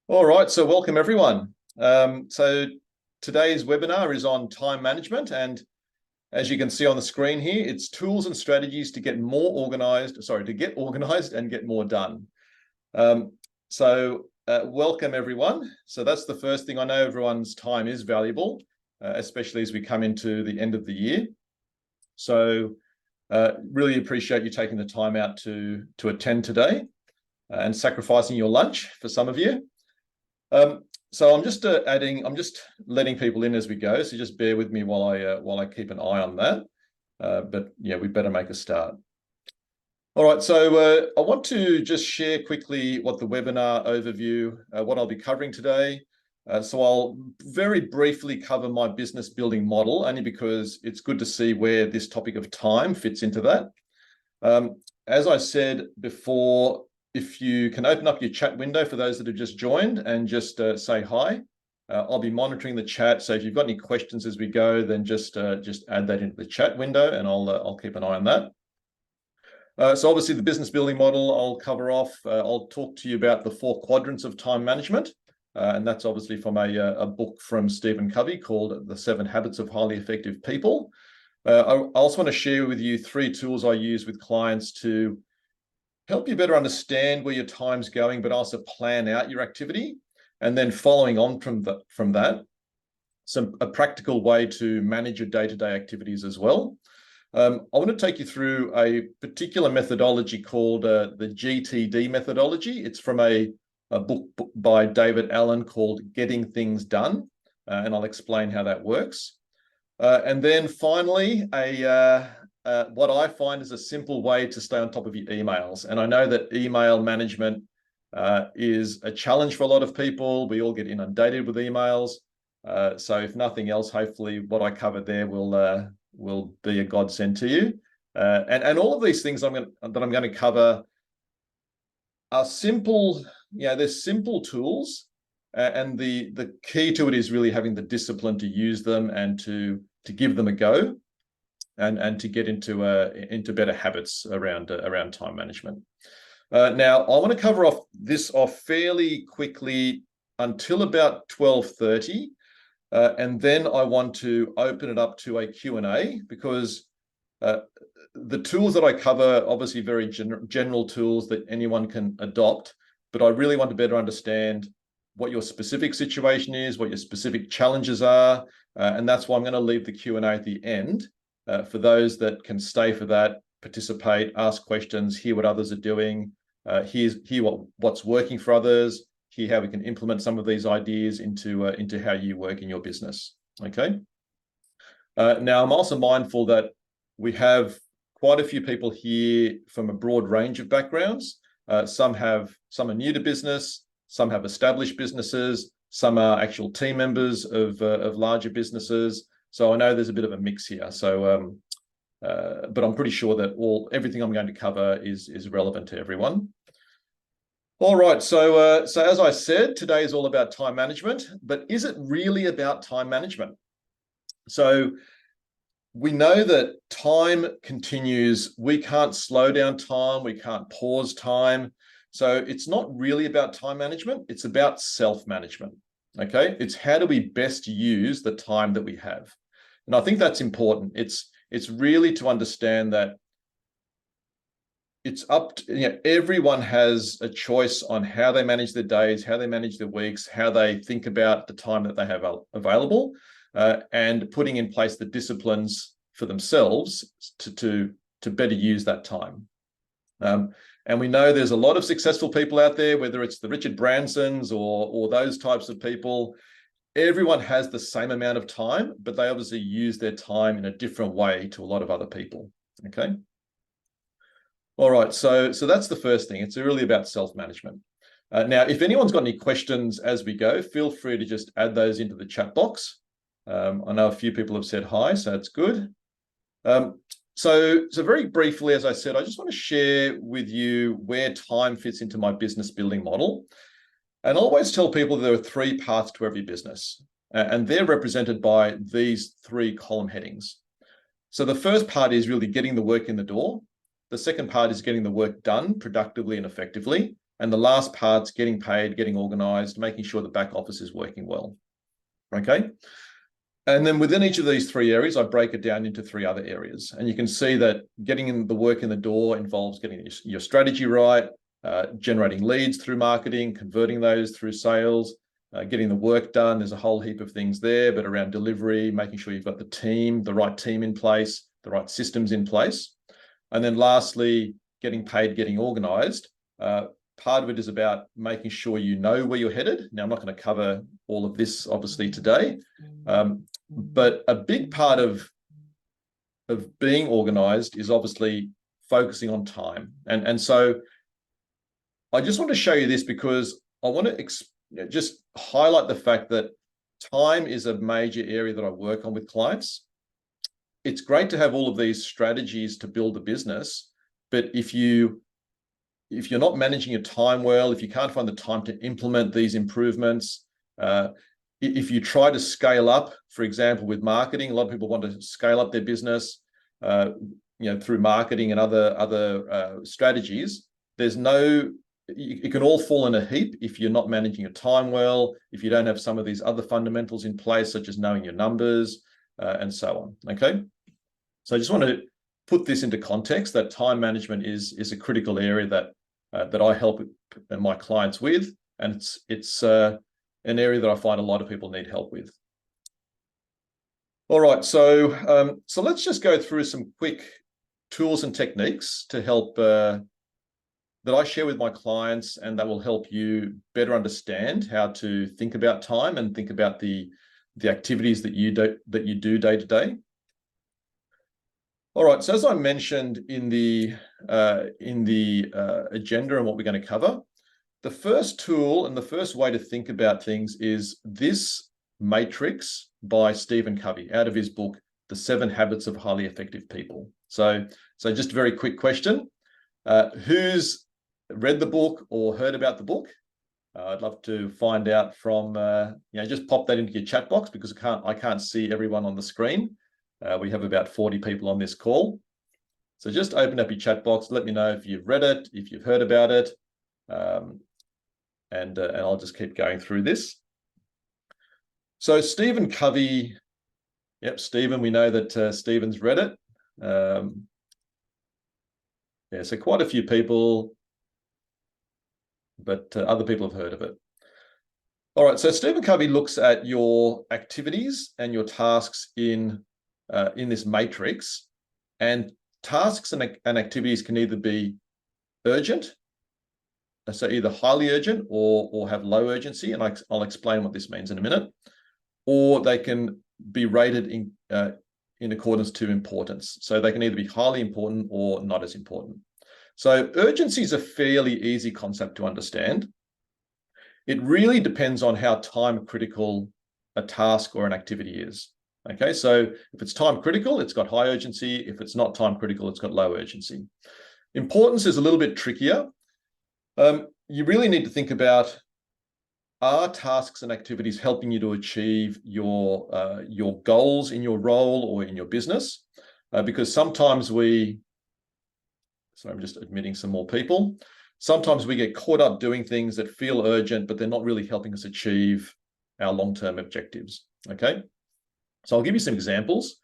All right, so welcome everyone. So today's webinar is on time management, and as you can see on the screen here, it's tools and strategies to get organized and get more done. Welcome everyone. So that's the first thing. I know everyone's time is valuable, especially as we come into the end of the year. So really appreciate you taking the time out to attend today and sacrificing your lunch for some of you. So I'm just letting people in as we go. So just bear with me while I keep an eye on that. But yeah, we better make a start. All right, so I want to just share quickly what the webinar overview, what I'll be covering today. So I'll very briefly cover my business building model, only because it's good to see where this topic of time fits into that. As I said before, if you can open up your chat window for those that have just joined and just say hi. I'll be monitoring the chat. So if you've got any questions as we go, then just add that into the chat window and I'll keep an eye on that. So obviously the business building model I'll cover off. I'll talk to you about the 4 quadrants of time management. And that's obviously from a book from Stephen Covey called The 7 Habits of Highly Effective People. I also want to share with you 3 tools I use with clients to help you better understand where your time's going, but also plan out your activity. And then following on from that, a practical way to manage your day-to-day activities as well. I want to take you through a particular methodology called the GTD methodology. It's from a book by David Allen called Getting Things Done, and I'll explain how that works. And then finally, what I find is a simple way to stay on top of your emails. And I know that email management is a challenge for a lot of people. We all get inundated with emails. So if nothing else, hopefully what I covered there will be a godsend to you. And all of these things that I'm going to cover are simple. They're simple tools. And the key to it is really having the discipline to use them and to give them a go. And to get into better habits around time management. Now, I want to cover this off fairly quickly until about 12:30, and then I want to open it up to a Q&A, because the tools that I cover, obviously very general tools that anyone can adopt, but I really want to better understand what your specific situation is, what your specific challenges are, and that's why I'm going to leave the Q&A at the end. For those that can stay for that, participate, ask questions, hear what others are doing, hear what's working for others, hear how we can implement some of these ideas into how you work in your business. Okay. Now, I'm also mindful that we have quite a few people here from a broad range of backgrounds. Some are new to business, some have established businesses, some are actual team members of larger businesses. So I know there's a bit of a mix here. So, but I'm pretty sure that everything I'm going to cover is relevant to everyone. All right. So as I said, today is all about time management. But is it really about time management? So we know that time continues. We can't slow down time. We can't pause time. So it's not really about time management. It's about self-management. Okay, it's how do we best use the time that we have. And I think that's important. It's really to understand that it's up to, everyone has a choice on how they manage their days, how they manage their weeks, how they think about the time that they have available, and putting in place the disciplines for themselves to better use that time. And we know there's a lot of successful people out there, whether it's the Richard Bransons or those types of people. Everyone has the same amount of time, but they obviously use their time in a different way to a lot of other people. Okay. All right. So that's the first thing. It's really about self-management. Now, if anyone's got any questions as we go, feel free to just add those into the chat box. I know a few people have said hi, so that's good. So very briefly, as I said, I just want to share with you where time fits into my business building model. And I always tell people there are 3 parts to every business, and they're represented by these 3 column headings. So the first part is really getting the work in the door. The second part is getting the work done productively and effectively. And the last part's getting paid, getting organized, making sure the back office is working well. Okay. And then within each of these 3 areas, I break it down into 3 other areas. And you can see that getting in the work in the door involves getting your strategy right, generating leads through marketing, converting those through sales, getting the work done. There's a whole heap of things there, but around delivery, making sure you've got the right team in place, the right systems in place. And then lastly, getting paid, getting organized. Part of it is about making sure you know where you're headed. Now, I'm not going to cover all of this, obviously, today, but a big part of being organized is obviously focusing on time. And so I just want to show you this because I want to just highlight the fact that time is a major area that I work on with clients. It's great to have all of these strategies to build a business, but if you're not managing your time well, if you can't find the time to implement these improvements, if you try to scale up, for example, with marketing, a lot of people want to scale up their business, through marketing and other strategies. It can all fall in a heap if you're not managing your time well, if you don't have some of these other fundamentals in place, such as knowing your numbers and so on. Okay, so I just want to put this into context that time management is a critical area that I help my clients with, and it's an area that I find a lot of people need help with. All right, so let's just go through some quick tools and techniques to help that I share with my clients, and that will help you better understand how to think about time and think about the activities that you do day to day. All right, so as I mentioned in the agenda and what we're going to cover, the first tool and the first way to think about things is this matrix by Stephen Covey out of his book, The 7 Habits of Highly Effective People. So just a very quick question. Who's read the book or heard about the book? I'd love to find out from, just pop that into your chat box because I can't see everyone on the screen. We have about 40 people on this call. So just open up your chat box, let me know if you've read it, if you've heard about it, and I'll just keep going through this. So Stephen Covey, yep, Stephen, we know that Stephen's read it. So quite a few people, but other people have heard of it. All right, so Stephen Covey looks at your activities and your tasks in this matrix, and tasks and activities can either be urgent, so either highly urgent or have low urgency, and I'll explain what this means in a minute, or they can be rated in accordance to importance. So they can either be highly important or not as important. So urgency is a fairly easy concept to understand. It really depends on how time critical a task or an activity is. Okay, so if it's time critical, it's got high urgency. If it's not time critical, it's got low urgency. Importance is a little bit trickier. You really need to think about, are tasks and activities helping you to achieve your goals in your role or in your business? Because sometimes I'm just admitting some more people. Sometimes we get caught up doing things that feel urgent, but they're not really helping us achieve our long-term objectives. Okay, so I'll give you some examples.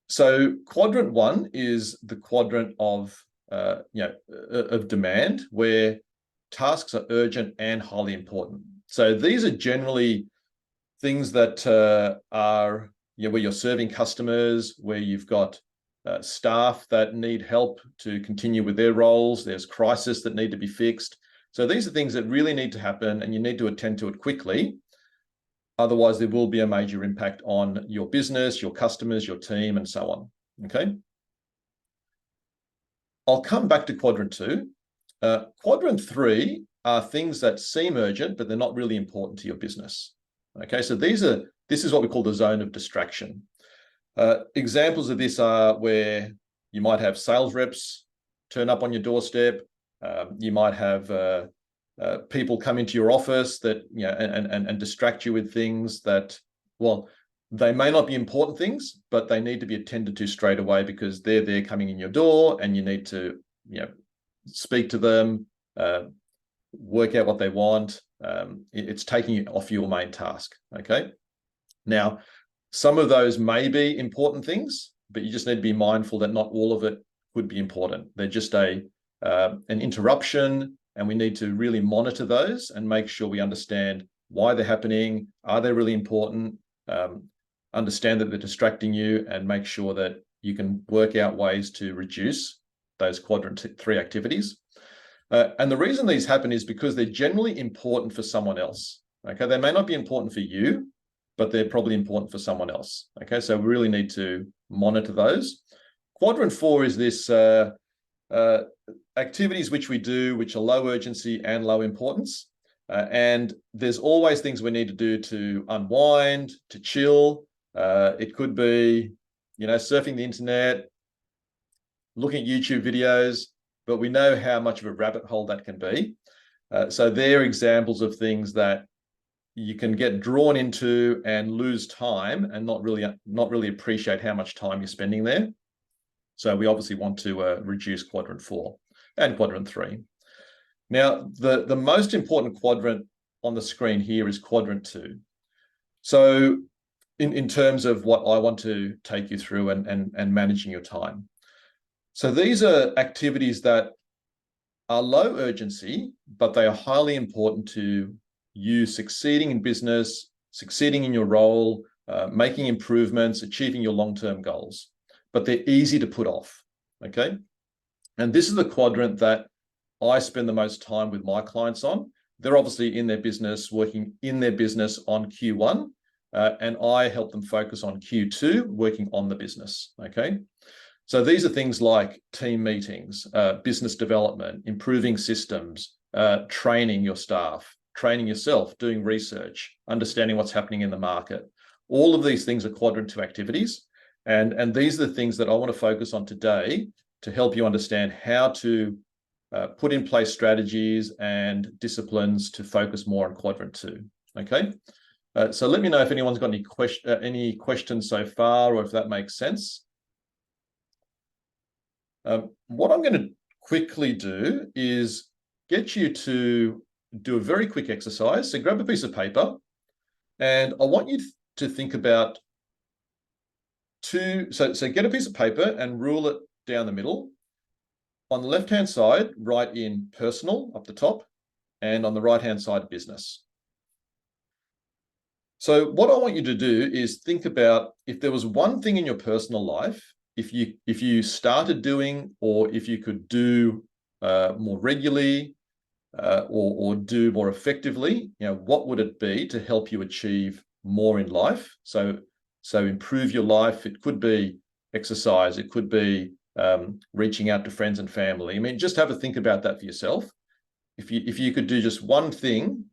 So quadrant 1 is the quadrant of demand, where tasks are urgent and highly important. So these are generally things that are where you're serving customers, where you've got staff that need help to continue with their roles. There's crises that need to be fixed. So these are things that really need to happen, and you need to attend to it quickly. Otherwise, there will be a major impact on your business, your customers, your team, and so on. Okay. I'll come back to quadrant 2. Quadrant 3 are things that seem urgent, but they're not really important to your business. Okay, so this is what we call the zone of distraction. Examples of this are where you might have sales reps turn up on your doorstep. You might have people come into your office that and distract you with things that, well, they may not be important things, but they need to be attended to straight away because they're coming in your door, and you need to speak to them, work out what they want. It's taking it off your main task. Okay. Now, some of those may be important things, but you just need to be mindful that not all of it would be important. They're just an interruption, and we need to really monitor those and make sure we understand why they're happening. Are they really important? Understand that they're distracting you, and make sure that you can work out ways to reduce those quadrant 3 activities. And the reason these happen is because they're generally important for someone else. Okay, they may not be important for you, but they're probably important for someone else. Okay, so we really need to monitor those. Quadrant 4 is this activities which we do, which are low urgency and low importance. And there's always things we need to do to unwind, to chill. It could be, surfing the internet, looking at YouTube videos, but we know how much of a rabbit hole that can be. So they're examples of things that you can get drawn into and lose time and not really appreciate how much time you're spending there. So we obviously want to reduce quadrant 4 and quadrant 3. Now, the most important quadrant on the screen here is quadrant 2. So in terms of what I want to take you through and managing your time. So these are activities that are low urgency, but they are highly important to you succeeding in business, succeeding in your role, making improvements, achieving your long-term goals. But they're easy to put off, okay? And this is the quadrant that I spend the most time with my clients on. They're obviously in their business, working in their business on Q1, and I help them focus on Q2, working on the business, okay? So these are things like team meetings, business development, improving systems, training your staff, training yourself, doing research, understanding what's happening in the market. All of these things are quadrant 2 activities. And these are the things that I want to focus on today to help you understand how to put in place strategies and disciplines to focus more on quadrant 2. Okay. So let me know if anyone's got any questions so far, or if that makes sense. What I'm going to quickly do is get you to do a very quick exercise. So grab a piece of paper, and I want you to think about so get a piece of paper and rule it down the middle. On the left-hand side, write in personal up the top, and on the right-hand side, business. So what I want you to do is think about if there was one thing in your personal life, if you started doing, or if you could do more regularly, or do more effectively, what would it be to help you achieve more in life? So improve your life. It could be exercise. It could be reaching out to friends and family. I mean, just have a think about that for yourself. If you could do just one thing,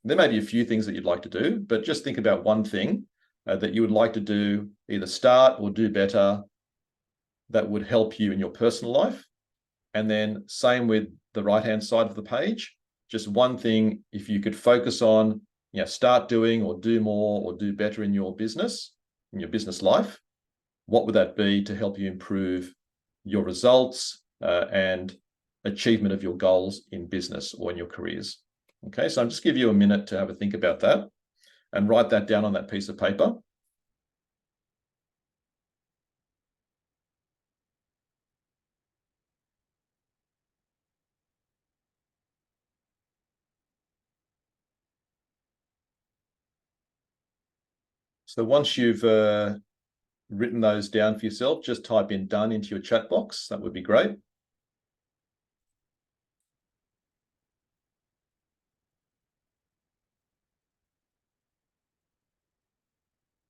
there may be a few things that you'd like to do, but just think about one thing that you would like to do, either start or do better, that would help you in your personal life. And then same with the right-hand side of the page, just one thing, if you could focus on, start doing or do more or do better in your business life, what would that be to help you improve your results and achievement of your goals in business or in your careers? Okay, so I'll just give you a minute to have a think about that and write that down on that piece of paper. So once you've written those down for yourself, just type in done into your chat box. That would be great.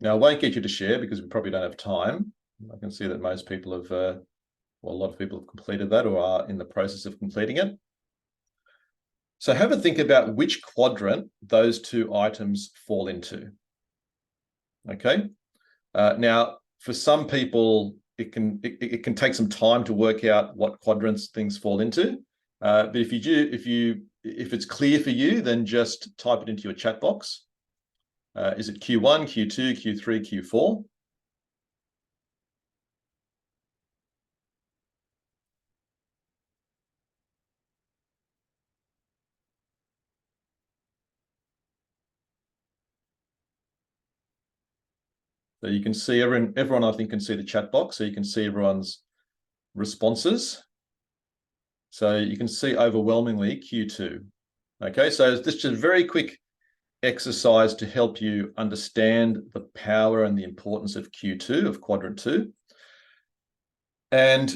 Now, I won't get you to share because we probably don't have time. I can see that most people have, a lot of people have completed that or are in the process of completing it. So have a think about which quadrant those 2 items fall into. Okay. Now, for some people, it can take some time to work out what quadrants things fall into. But if it's clear for you, then just type it into your chat box. Is it Q1, Q2, Q3, Q4? So you can see everyone I think can see the chat box, so you can see everyone's responses. So you can see overwhelmingly Q2. Okay, so this is just a very quick exercise to help you understand the power and the importance of Q2, of quadrant 2. And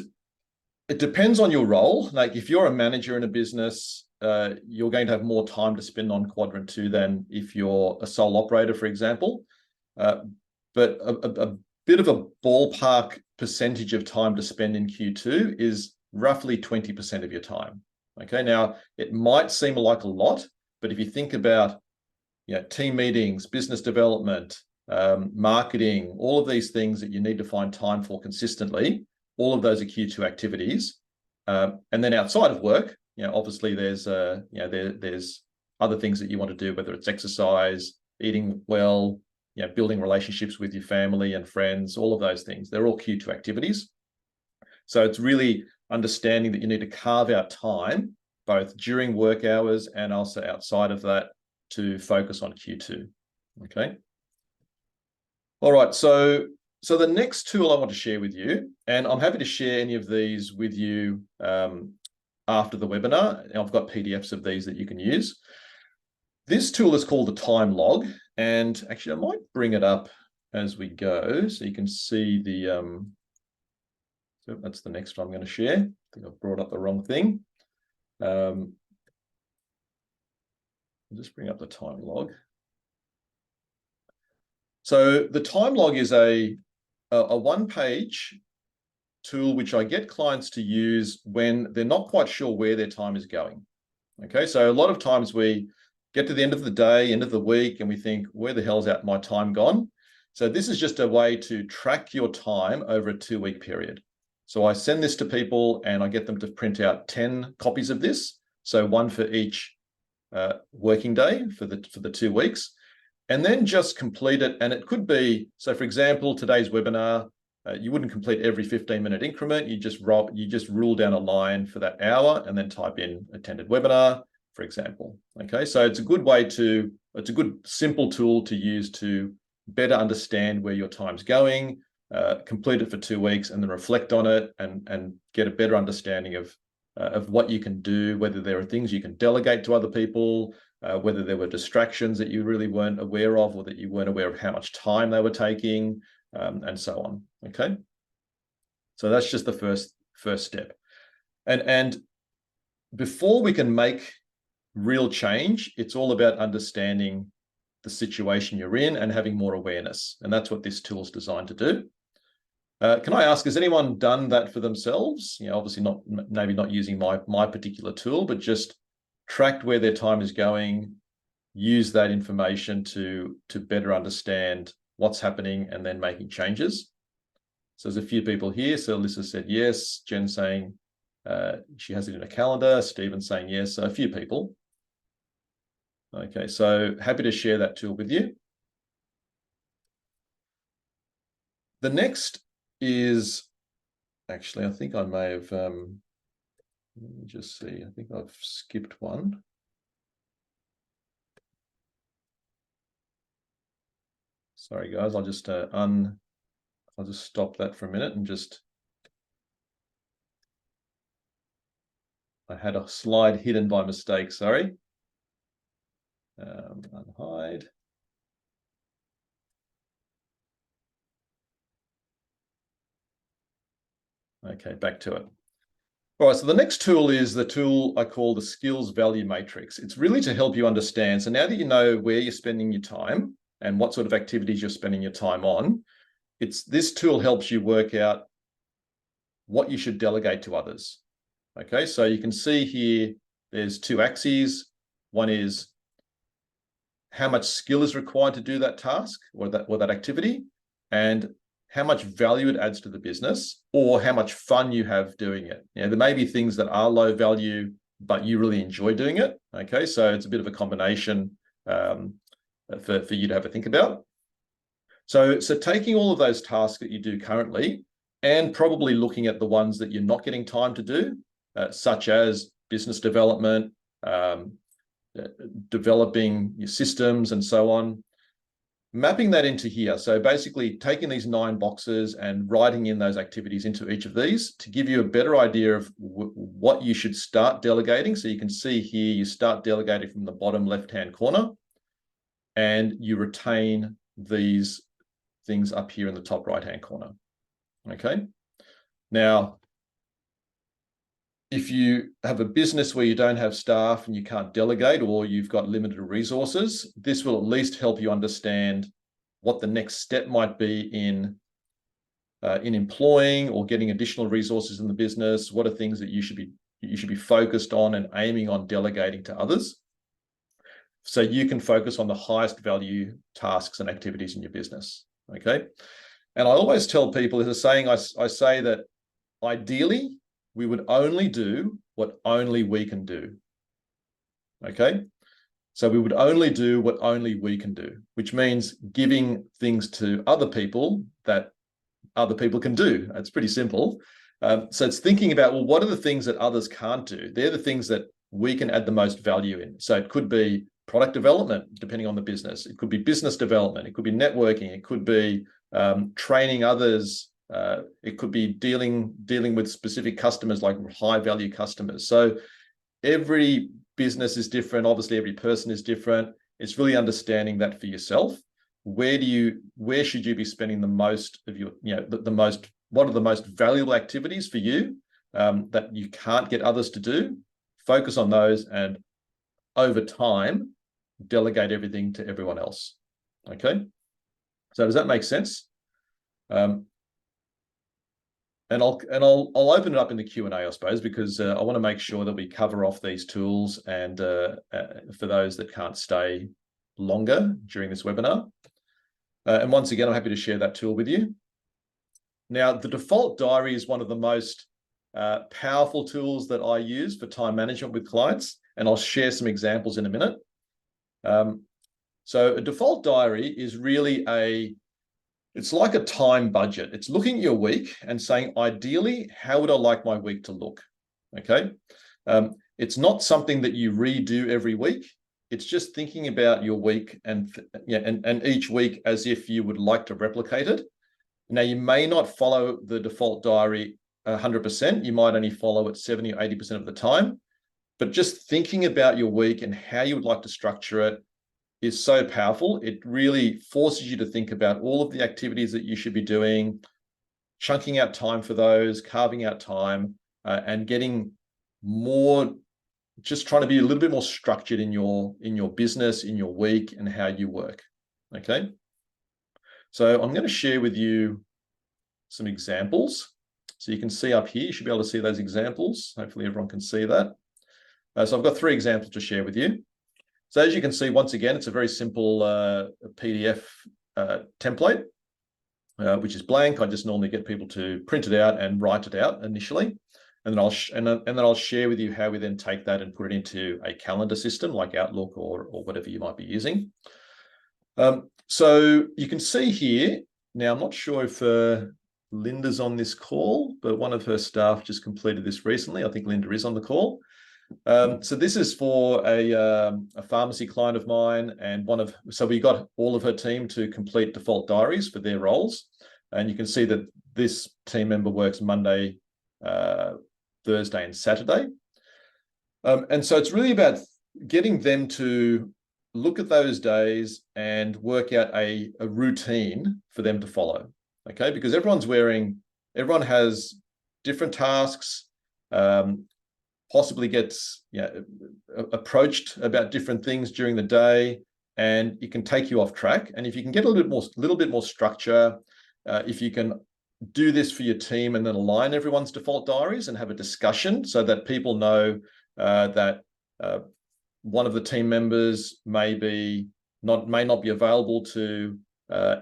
it depends on your role. Like if you're a manager in a business, you're going to have more time to spend on quadrant 2 than if you're a sole operator, for example. But a bit of a ballpark percentage of time to spend in Q2 is roughly 20% of your time. Okay, now it might seem like a lot, but if you think about team meetings, business development, marketing, all of these things that you need to find time for consistently, all of those are Q2 activities. And then outside of work, obviously there's there's other things that you want to do, whether it's exercise, eating well, building relationships with your family and friends, all of those things. They're all Q2 activities. So it's really understanding that you need to carve out time, both during work hours and also outside of that, to focus on Q2. Okay. All right. So the next tool I want to share with you, and I'm happy to share any of these with you after the webinar. I've got PDFs of these that you can use. This tool is called the time log, and actually I might bring it up as we go so you can see the so that's the next one I'm going to share. I think I've brought up the wrong thing. I'll just bring up the time log. So the time log is a one-page tool which I get clients to use when they're not quite sure where their time is going. Okay, so a lot of times we get to the end of the day, end of the week, and we think, where the hell's my time gone? So this is just a way to track your time over a 2-week period. So I send this to people and I get them to print out 10 copies of this. So one for each working day for the 2 weeks, and then just complete it. And it could be, so for example, today's webinar, you wouldn't complete every 15-minute increment. You just rule down a line for that hour and then type in attended webinar, for example. Okay, so it's a good simple tool to use to better understand where your time's going, complete it for 2 weeks, and then reflect on it and get a better understanding of what you can do, whether there are things you can delegate to other people, whether there were distractions that you really weren't aware of, or that you weren't aware of how much time they were taking, and so on. Okay, so that's just the first step. And before we can make real change, it's all about understanding the situation you're in and having more awareness. And that's what this tool is designed to do. Can I ask, has anyone done that for themselves? Obviously maybe not using my particular tool, but just tracked where their time is going, use that information to better understand what's happening and then making changes. So there's a few people here. So Alyssa said yes. Jen saying she has it in a calendar. Stephen saying yes. So a few people. Okay, so happy to share that tool with you. The next is, actually, I think I may have, let me just see, I think I've skipped one. Sorry, guys, I'll just stop that for a minute and I had a slide hidden by mistake, sorry. Unhide. Okay, back to it. All right, so the next tool is the tool I call the skills value matrix. It's really to help you understand. So now that you know where you're spending your time and what sort of activities you're spending your time on, this tool helps you work out what you should delegate to others. Okay, so you can see here, there's 2 axes. One is how much skill is required to do that task or that activity, and how much value it adds to the business, or how much fun you have doing it. There may be things that are low value, but you really enjoy doing it. Okay, so it's a bit of a combination for you to have a think about. So taking all of those tasks that you do currently, and probably looking at the ones that you're not getting time to do, such as business development, developing your systems and so on. mapping that into here. So basically taking these 9 boxes and writing in those activities into each of these to give you a better idea of what you should start delegating. So you can see here, you start delegating from the bottom left-hand corner and you retain these things up here in the top right-hand corner. Okay. Now, if you have a business where you don't have staff and you can't delegate, or you've got limited resources, this will at least help you understand what the next step might be in employing or getting additional resources in the business. What are things that you should be focused on and aiming on delegating to others, so you can focus on the highest value tasks and activities in your business. Okay. And I always tell people, there's a saying, I say that ideally, we would only do what only we can do. Okay. So we would only do what only we can do, which means giving things to other people that other people can do. It's pretty simple. So it's thinking about, well, what are the things that others can't do? They're the things that we can add the most value in. So it could be product development, depending on the business. It could be business development. It could be networking. It could be training others. It could be dealing with specific customers, like high value customers. So every business is different. Obviously, every person is different. It's really understanding that for yourself. Where should you be spending the most of your, what are the most valuable activities for you that you can't get others to do? Focus on those, and over time, delegate everything to everyone else. Okay. So does that make sense? And I'll open it up in the Q&A, I suppose, because I want to make sure that we cover off these tools, and for those that can't stay longer during this webinar. And once again, I'm happy to share that tool with you. Now, the default diary is one of the most powerful tools that I use for time management with clients, and I'll share some examples in a minute. So a default diary is really it's like a time budget. It's looking at your week and saying, ideally, how would I like my week to look? Okay. It's not something that you redo every week. It's just thinking about your week and each week as if you would like to replicate it. Now, you may not follow the default diary 100%. You might only follow it 70 or 80% of the time. But just thinking about your week and how you would like to structure it is so powerful. It really forces you to think about all of the activities that you should be doing, chunking out time for those, carving out time, and getting more, just trying to be a little bit more structured in your business, in your week, and how you work. Okay. So I'm going to share with you some examples. So you can see up here, you should be able to see those examples. Hopefully everyone can see that. So I've got 3 examples to share with you. So as you can see, once again, it's a very simple PDF template, which is blank. I just normally get people to print it out and write it out initially. And then I'll share with you how we then take that and put it into a calendar system like Outlook or whatever you might be using. So you can see here, now I'm not sure if Linda's on this call, but one of her staff just completed this recently. I think Linda is on the call. So this is for a pharmacy client of mine, and so we got all of her team to complete default diaries for their roles. And you can see that this team member works Monday, Thursday, and Saturday. And so it's really about getting them to look at those days and work out a routine for them to follow. Okay, because everyone has different tasks, possibly gets approached about different things during the day, and it can take you off track. And if you can get a little bit more structure, if you can do this for your team and then align everyone's default diaries and have a discussion so that people know that one of the team members may not be available to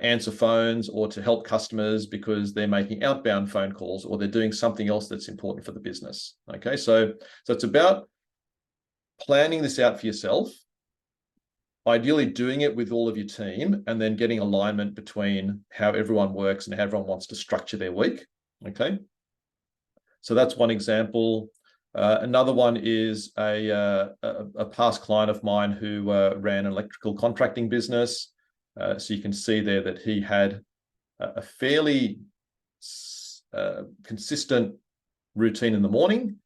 answer phones or to help customers because they're making outbound phone calls or they're doing something else that's important for the business. Okay, so it's about planning this out for yourself, ideally doing it with all of your team, and then getting alignment between how everyone works and how everyone wants to structure their week. Okay, so that's one example. Another one is a past client of mine who ran an electrical contracting business. So you can see there that he had a fairly consistent routine in the morning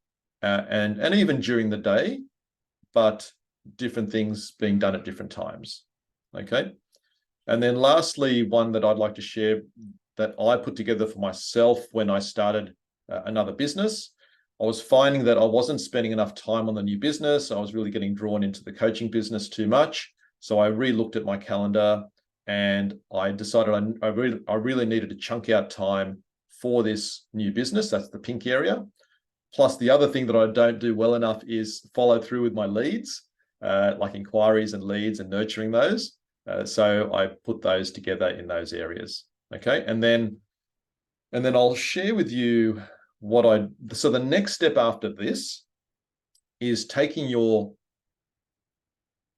and even during the day, but different things being done at different times. Okay. And then lastly, one that I'd like to share that I put together for myself when I started another business. I was finding that I wasn't spending enough time on the new business. I was really getting drawn into the coaching business too much. So I re-looked at my calendar and I decided I really needed to chunk out time for this new business. That's the pink area. Plus, the other thing that I don't do well enough is follow through with my leads, like inquiries and leads and nurturing those. So I put those together in those areas. Okay, and then I'll share with you so the next step after this is taking your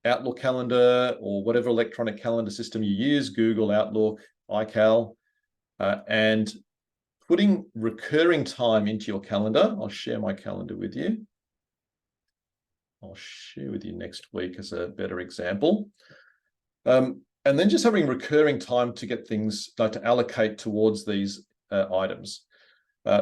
Outlook calendar or whatever electronic calendar system you use, Google, Outlook, iCal, and putting recurring time into your calendar. I'll share my calendar with you. I'll share with you next week as a better example. And then just having recurring time to get things to allocate towards these items.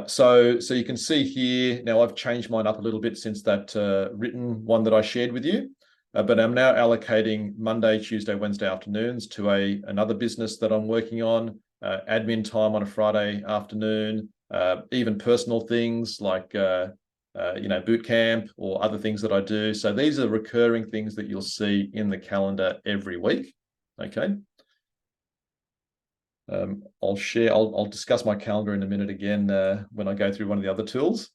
So you can see here, now I've changed mine up a little bit since that written one that I shared with you, but I'm now allocating Monday, Tuesday, Wednesday afternoons to another business that I'm working on, admin time on a Friday afternoon, even personal things like boot camp or other things that I do. So these are recurring things that you'll see in the calendar every week. Okay. I'll discuss my calendar in a minute again when I go through one of the other tools.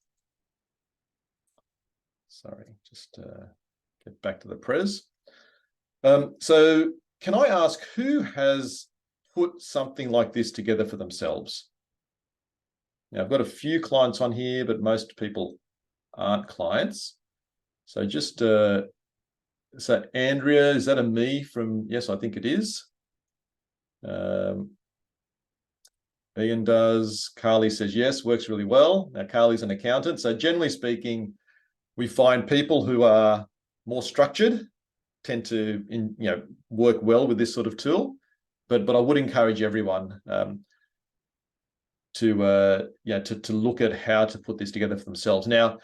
Sorry, just get back to the pres. So can I ask who has put something like this together for themselves? Now I've got a few clients on here, but most people aren't clients. So just so Andrea, is that a me from? Yes, I think it is. Ian does. Carly says yes, works really well. Now Carly's an accountant, so generally speaking, we find people who are more structured tend to work well with this sort of tool. But I would encourage everyone to look at how to put this together for themselves. Now,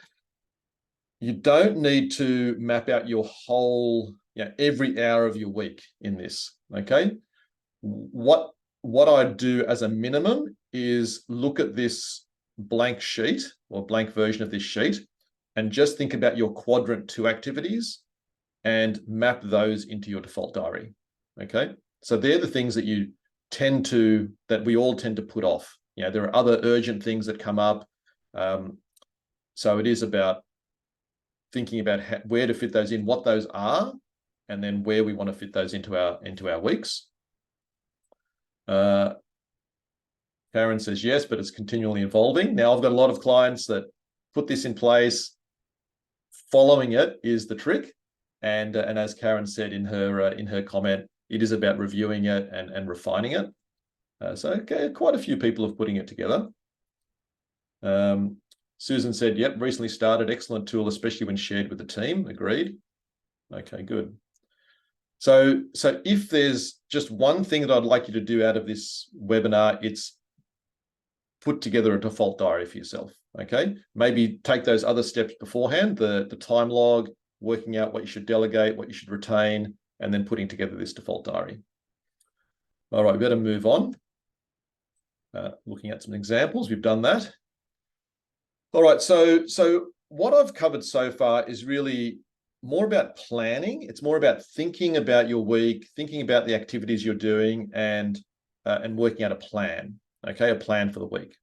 you don't need to map out your whole every hour of your week in this. Okay, what I do as a minimum is look at this blank sheet or blank version of this sheet and just think about your quadrant 2 activities and map those into your default diary. Okay, so they're the things that we all tend to put off. There are other urgent things that come up. So it is about thinking about where to fit those in, what those are, and then where we want to fit those into our weeks. Karen says yes, but it's continually evolving. Now I've got a lot of clients that put this in place. Following it is the trick, and as Karen said in her comment, it is about reviewing it and refining it. So okay, quite a few people have putting it together. Susan said, yep, recently started, excellent tool, especially when shared with the team. Agreed. Okay, good. So if there's just one thing that I'd like you to do out of this webinar, it's put together a default diary for yourself. Okay, maybe take those other steps beforehand, the time log, working out what you should delegate, what you should retain, and then putting together this default diary. All right, we better move on. Looking at some examples, we've done that. All right, so what I've covered so far is really more about planning. It's more about thinking about your week, thinking about the activities you're doing, and working out a plan. Okay, a plan for the week.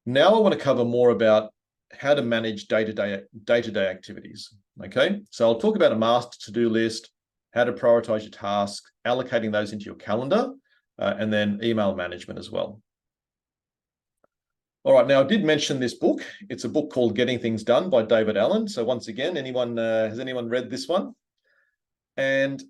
Now I want to cover more about how to manage day-to-day activities. Okay, so I'll talk about a master to-do list, how to prioritize your tasks, allocating those into your calendar, and then email management as well. All right, now I did mention this book. It's a book called Getting Things Done by David Allen. So once again, has anyone read this one? And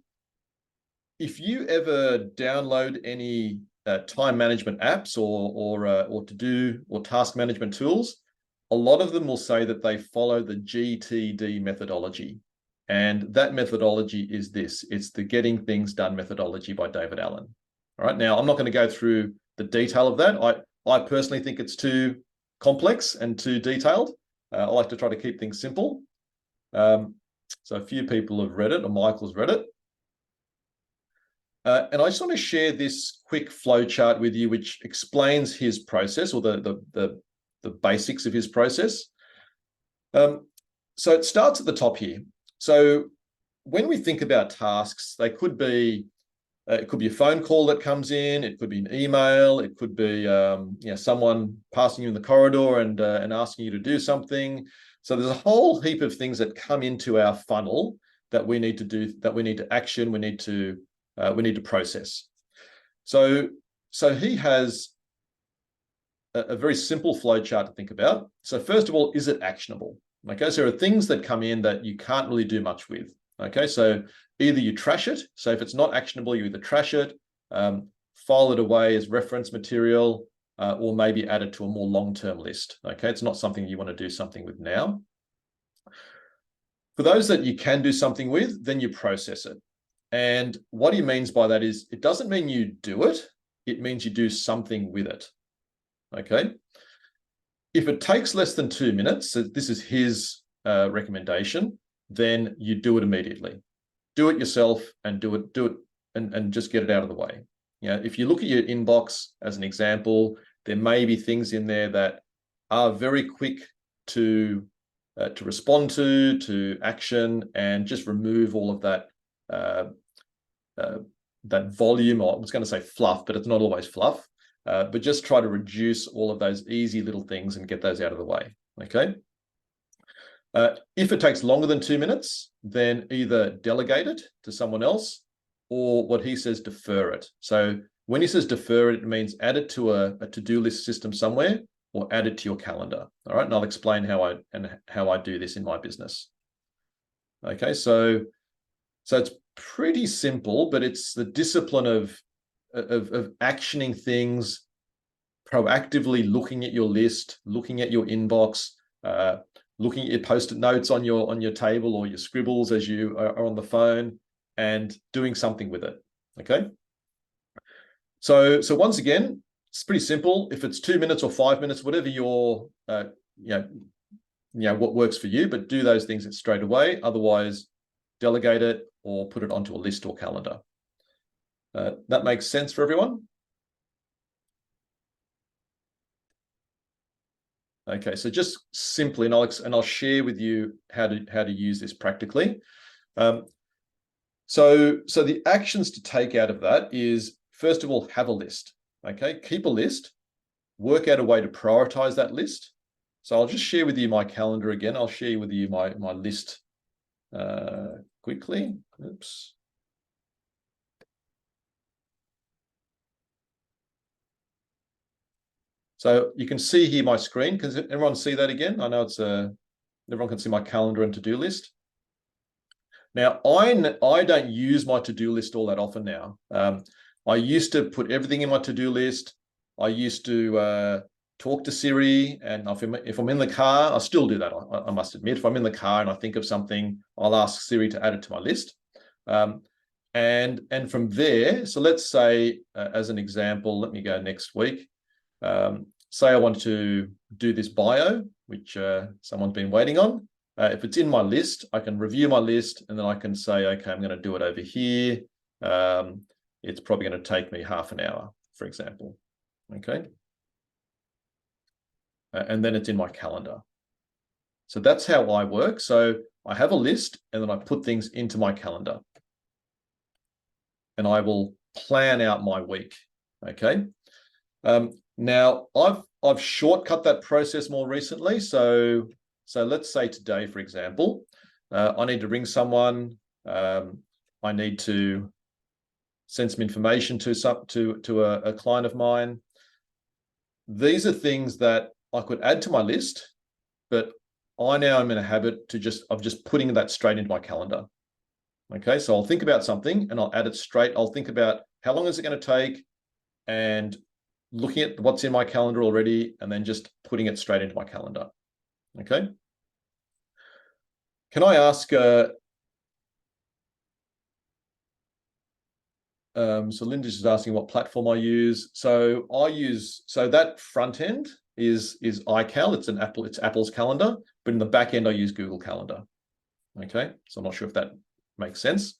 if you ever download any time management apps or to-do or task management tools, a lot of them will say that they follow the GTD methodology. And that methodology is this. It's the Getting Things Done methodology by David Allen. All right. Now, I'm not going to go through the detail of that. I personally think it's too complex and too detailed. I like to try to keep things simple. So a few people have read it, or Michael's read it. And I just want to share this quick flow chart with you, which explains his process, or the basics of his process. So it starts at the top here. So when we think about tasks, they could be it could be a phone call that comes in, it could be an email, it could be someone passing you in the corridor and asking you to do something. So there's a whole heap of things that come into our funnel that we need to do, that we need to action, we need to process. So he has a very simple flow chart to think about. So first of all, is it actionable? Okay, so there are things that come in that you can't really do much with. Okay, so either you trash it. So if it's not actionable, you either trash it, file it away as reference material, or maybe add it to a more long-term list. Okay, it's not something you want to do something with now. For those that you can do something with, then you process it. And what he means by that is, it doesn't mean you do it, it means you do something with it. Okay. If it takes less than 2 minutes, so this is his recommendation, then you do it immediately. Do it yourself and do it and just get it out of the way. If you look at your inbox as an example, there may be things in there that are very quick to respond to action, and just remove all of that that volume, or I was going to say fluff, but it's not always fluff. But just try to reduce all of those easy little things and get those out of the way. Okay. If it takes longer than 2 minutes, then either delegate it to someone else, or what he says, defer it. So when he says defer it, it means add it to a to-do list system somewhere, or add it to your calendar. All right. And I'll explain how I do this in my business. Okay. So it's pretty simple, but it's the discipline of actioning things, proactively looking at your list, looking at your inbox, looking at your post-it notes on your table, or your scribbles as you are on the phone, and doing something with it. Okay. So once again, it's pretty simple. If it's 2 minutes or 5 minutes, whatever your what works for you, but do those things straight away. Otherwise, delegate it or put it onto a list or calendar. That makes sense for everyone? Okay, so just simply, and I'll share with you how to use this practically. So the actions to take out of that is, first of all, have a list. Okay, keep a list, work out a way to prioritize that list. So I'll just share with you my calendar again. I'll share with you my list quickly. Oops. So you can see here my screen. Can everyone see that again? I know it's everyone can see my calendar and to-do list. Now, I don't use my to-do list all that often now. I used to put everything in my to-do list. I used to talk to Siri, and if I'm in the car, I still do that, I must admit. If I'm in the car and I think of something, I'll ask Siri to add it to my list. And from there, so let's say, as an example, let me go next week. Say I want to do this bio, which someone's been waiting on. If it's in my list, I can review my list, and then I can say, okay, I'm going to do it over here. It's probably going to take me half an hour, for example. Okay. And then it's in my calendar. So that's how I work. So I have a list, and then I put things into my calendar, and I will plan out my week. Okay. Now I've shortcut that process more recently. So let's say today, for example, I need to ring someone. I need to send some information to a client of mine. These are things that I could add to my list, but I now am in a habit of just putting that straight into my calendar. Okay, so I'll think about something and I'll add it straight. I'll think about how long is it going to take, and looking at what's in my calendar already, and then just putting it straight into my calendar. Okay. Can I ask, So Linda's just asking what platform I use. So that front end is iCal. It's Apple's calendar, but in the back end I use Google Calendar. Okay, so I'm not sure if that makes sense.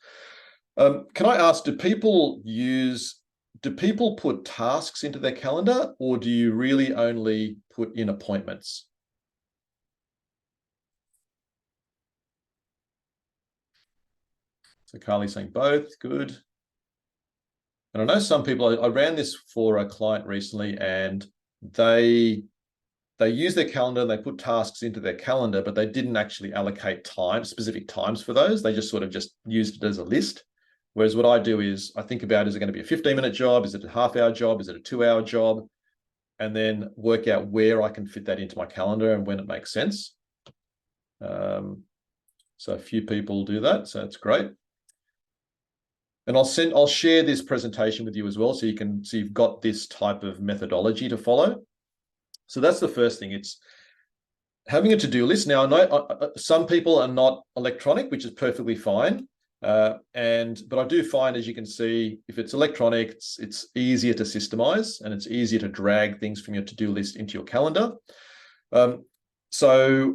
Can I ask, do people put tasks into their calendar, or do you really only put in appointments? So Carly's saying both, good. And I know some people, I ran this for a client recently, and they use their calendar, they put tasks into their calendar, but they didn't actually allocate specific times for those. They just sort of just used it as a list. Whereas what I do is I think about, is it going to be a 15-minute job? Is it a half-hour job? Is it a 2-hour job? And then work out where I can fit that into my calendar and when it makes sense. So a few people do that, so that's great. And I'll share this presentation with you as well, so you've got this type of methodology to follow. So that's the first thing. It's having a to-do list. Now, I know some people are not electronic, which is perfectly fine. But I do find, as you can see, if it's electronic, it's easier to systemize, and it's easier to drag things from your to-do list into your calendar. So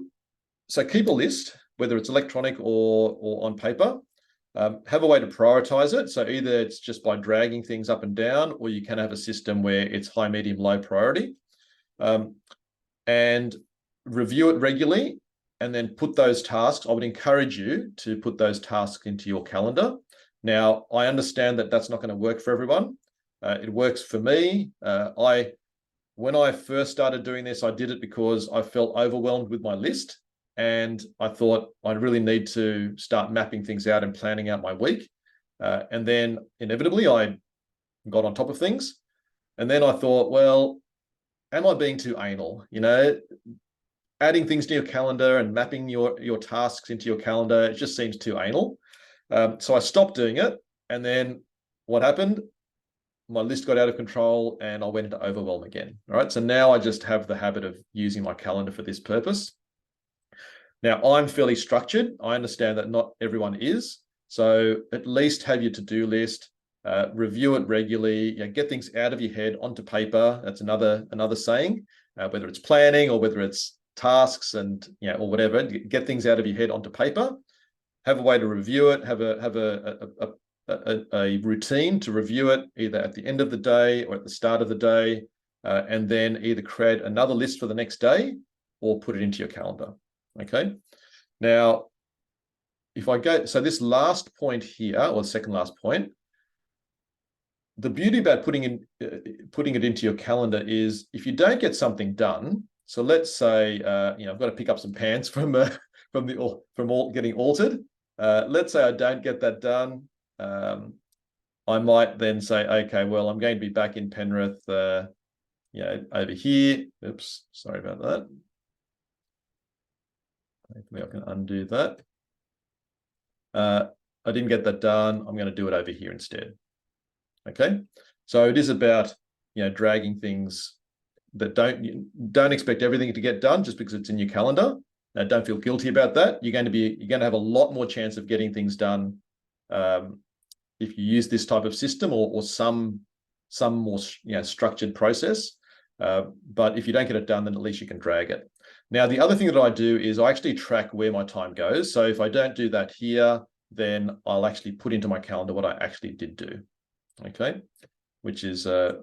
keep a list, whether it's electronic or on paper. Have a way to prioritize it. So either it's just by dragging things up and down, or you can have a system where it's high, medium, low priority. And review it regularly, and then put those tasks. I would encourage you to put those tasks into your calendar. Now, I understand that that's not going to work for everyone. It works for me. When I first started doing this, I did it because I felt overwhelmed with my list, and I thought I really need to start mapping things out and planning out my week. And then inevitably I got on top of things. And then I thought, well, am I being too anal? Adding things to your calendar and mapping your tasks into your calendar, it just seems too anal. So I stopped doing it. And then what happened? My list got out of control and I went into overwhelm again. All right. So now I just have the habit of using my calendar for this purpose. Now, I'm fairly structured. I understand that not everyone is. So at least have your to-do list, review it regularly, get things out of your head onto paper. That's another saying, whether it's planning or whether it's tasks and or whatever. Get things out of your head onto paper. Have a way to review it. Have a routine to review it, either at the end of the day or at the start of the day, and then either create another list for the next day or put it into your calendar. Okay. Now, so this last point here, or the second last point, the beauty about putting it into your calendar is, if you don't get something done, so let's say I've got to pick up some pants from all getting altered. Let's say I don't get that done. I might then say, okay, well, I'm going to be back in Penrith, over here. Oops, sorry about that. Hopefully I can undo that. I didn't get that done. I'm going to do it over here instead. Okay, so it is about dragging things that don't expect everything to get done just because it's in your calendar. Now, don't feel guilty about that. You're going to have a lot more chance of getting things done if you use this type of system or some more structured process. But if you don't get it done, then at least you can drag it. Now, the other thing that I do is I actually track where my time goes. So if I don't do that here, then I'll actually put into my calendar what I actually did do. Okay, which is a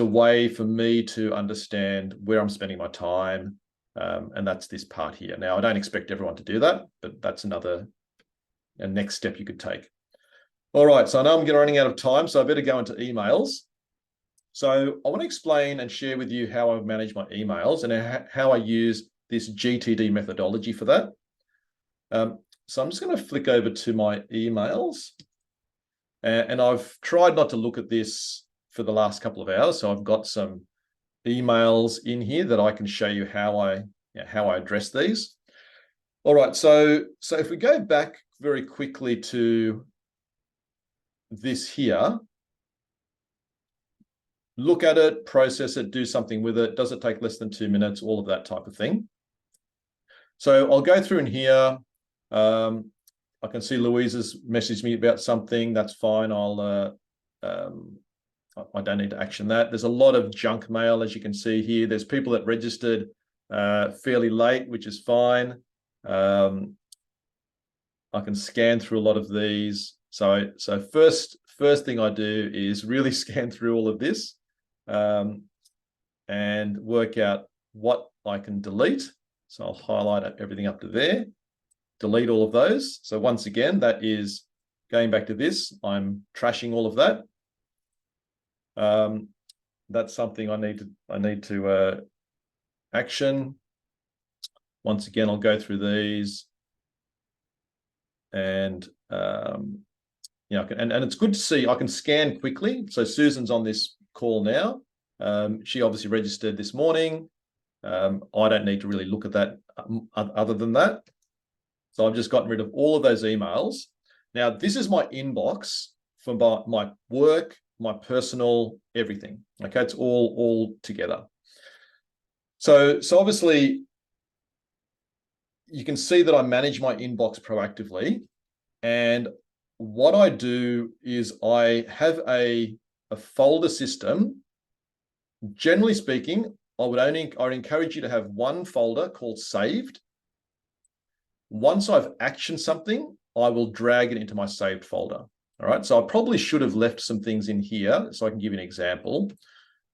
way for me to understand where I'm spending my time, and that's this part here. Now, I don't expect everyone to do that, but that's a next step you could take. All right, so I know I'm running out of time, so I better go into emails. So I want to explain and share with you how I manage my emails and how I use this GTD methodology for that. So I'm just going to flick over to my emails. And I've tried not to look at this for the last couple of hours. So I've got some emails in here that I can show you how I address these. All right, so if we go back very quickly to this here, look at it, process it, do something with it. Does it take less than 2 minutes? All of that type of thing. So I'll go through in here. I can see Louisa's messaged me about something. That's fine. I don't need to action that. There's a lot of junk mail, as you can see here. There's people that registered fairly late, which is fine. I can scan through a lot of these. So first thing I do is really scan through all of this and work out what I can delete. So I'll highlight everything up to there, delete all of those. So once again, that is going back to this. I'm trashing all of that. That's something I need to action. Once again, I'll go through these, and and it's good to see I can scan quickly. So Susan's on this call now. She obviously registered this morning. I don't need to really look at that other than that. So I've just gotten rid of all of those emails. Now, this is my inbox for my work, my personal, everything. Okay, it's all together. So obviously, you can see that I manage my inbox proactively. And what I do is I have a folder system. Generally speaking, I'd encourage you to have one folder called saved. Once I've actioned something, I will drag it into my saved folder. All right, so I probably should have left some things in here so I can give you an example.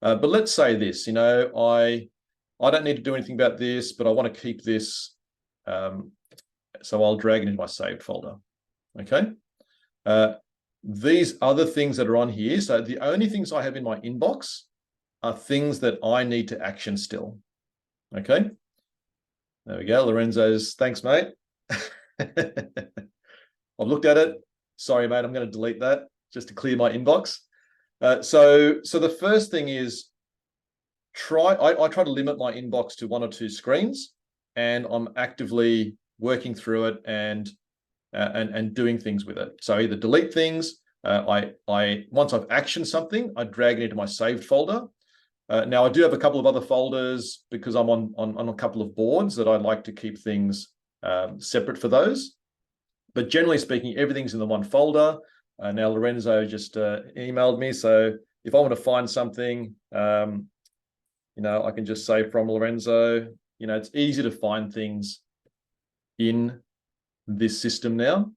But let's say this, I don't need to do anything about this, but I want to keep this. So I'll drag it into my saved folder. Okay. These other things that are on here, so the only things I have in my inbox are things that I need to action still. Okay. There we go. Lorenzo's, thanks, mate. I've looked at it. Sorry, mate, I'm going to delete that just to clear my inbox. So the first thing is I try to limit my inbox to 1 or 2 screens, and I'm actively working through it and doing things with it. So either delete things. Once I've actioned something, I drag it into my saved folder. Now I do have a couple of other folders because I'm on a couple of boards that I like to keep things separate for those. But generally speaking, everything's in the one folder. Now Lorenzo just emailed me, so if I want to find something, I can just say from Lorenzo. It's easy to find things in this system now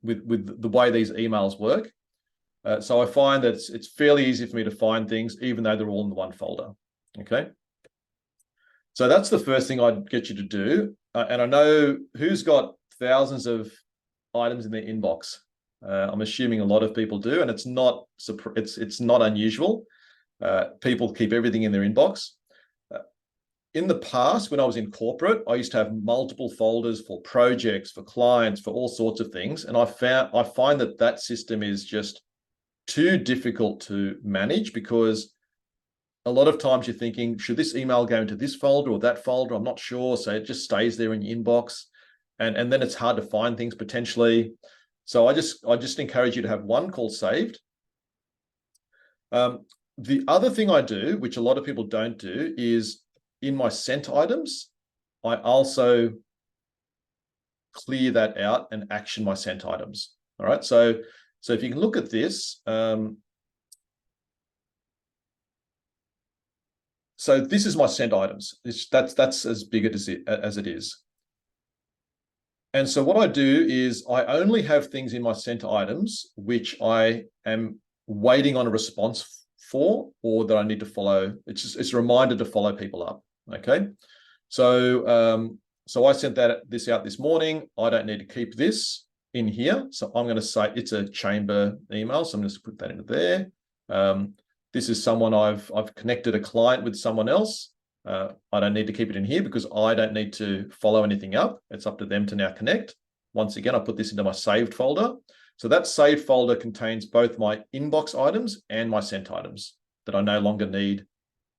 with the way these emails work. So I find that it's fairly easy for me to find things, even though they're all in the one folder. Okay. So that's the first thing I'd get you to do. And I know who's got thousands of items in their inbox. I'm assuming a lot of people do, and it's not unusual. People keep everything in their inbox. In the past, when I was in corporate, I used to have multiple folders for projects, for clients, for all sorts of things. And I find that system is just too difficult to manage, because a lot of times you're thinking, should this email go into this folder or that folder? I'm not sure. So it just stays there in your inbox. And then it's hard to find things potentially. So I just encourage you to have one called saved. The other thing I do, which a lot of people don't do, is in my sent items, I also clear that out and action my sent items. All right. So if you can look at this, so this is my sent items. That's as big as it is. And so what I do is I only have things in my sent items which I am waiting on a response for, or that I need to follow. It's a reminder to follow people up. Okay. So I sent this out this morning. I don't need to keep this in here. So I'm going to say it's a chamber email. So I'm going to put that into there. This is someone I've connected a client with someone else. I don't need to keep it in here because I don't need to follow anything up. It's up to them to now connect. Once again, I put this into my saved folder. So that saved folder contains both my inbox items and my sent items that I no longer need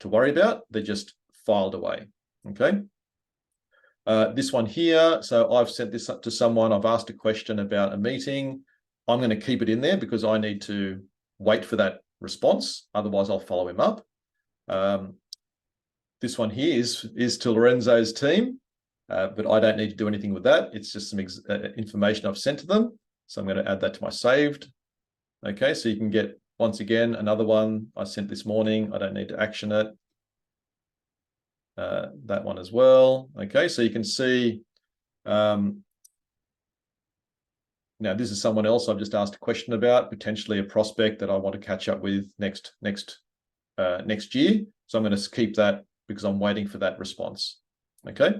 to worry about. They're just filed away. Okay. This one here. So I've sent this up to someone. I've asked a question about a meeting. I'm going to keep it in there because I need to wait for that response. Otherwise, I'll follow him up. This one here is to Lorenzo's team. but I don't need to do anything with that. It's just some information I've sent to them. So I'm going to add that to my saved. Okay, so you can get, once again, another one I sent this morning. I don't need to action it. That one as well. Okay, so you can see, now this is someone else I've just asked a question about, potentially a prospect that I want to catch up with next year. So I'm going to keep that because I'm waiting for that response. Okay.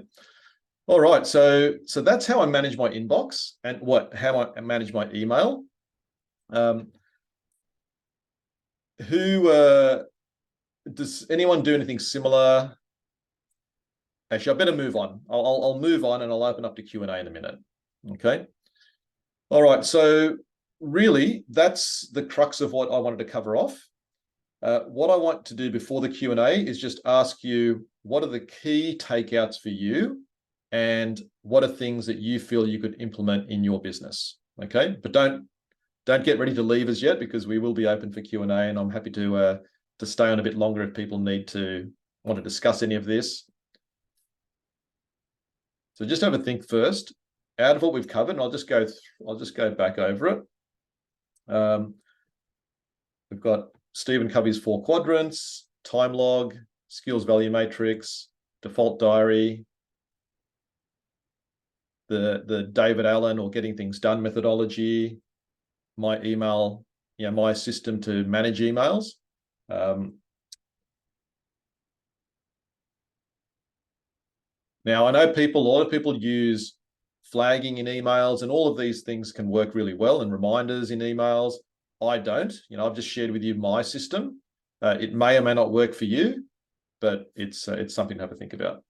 All right. So that's how I manage my inbox and how I manage my email. Does anyone do anything similar? Actually, I better move on. I'll move on and I'll open up to Q&A in a minute. Okay. All right. So really, that's the crux of what I wanted to cover off. What I want to do before the Q&A is just ask you, what are the key takeouts for you, and what are things that you feel you could implement in your business? Okay, but don't get ready to leave as yet, because we will be open for Q&A, and I'm happy to stay on a bit longer if people want to discuss any of this. So just have a think first. Out of what we've covered, and I'll just go back over it. We've got Stephen Covey's 4 quadrants, time log, skills value matrix, default diary, the David Allen or getting things done methodology, my email, my system to manage emails. Now I know a lot of people use flagging in emails, and all of these things can work really well, and reminders in emails. I don't. I've just shared with you my system. It may or may not work for you, but it's something to have a think about.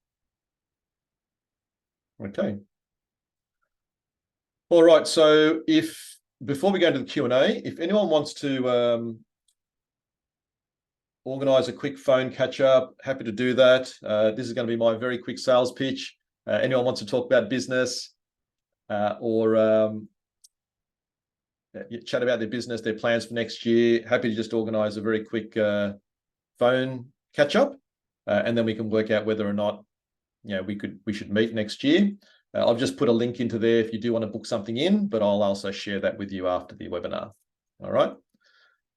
Okay. All right. So before we go into the Q&A, if anyone wants to organize a quick phone catch up, happy to do that. This is going to be my very quick sales pitch. Anyone wants to talk about business or chat about their business, their plans for next year, happy to just organize a very quick phone catch up, and then we can work out whether or not we should meet next year. I've just put a link into there if you do want to book something in, but I'll also share that with you after the webinar. All right.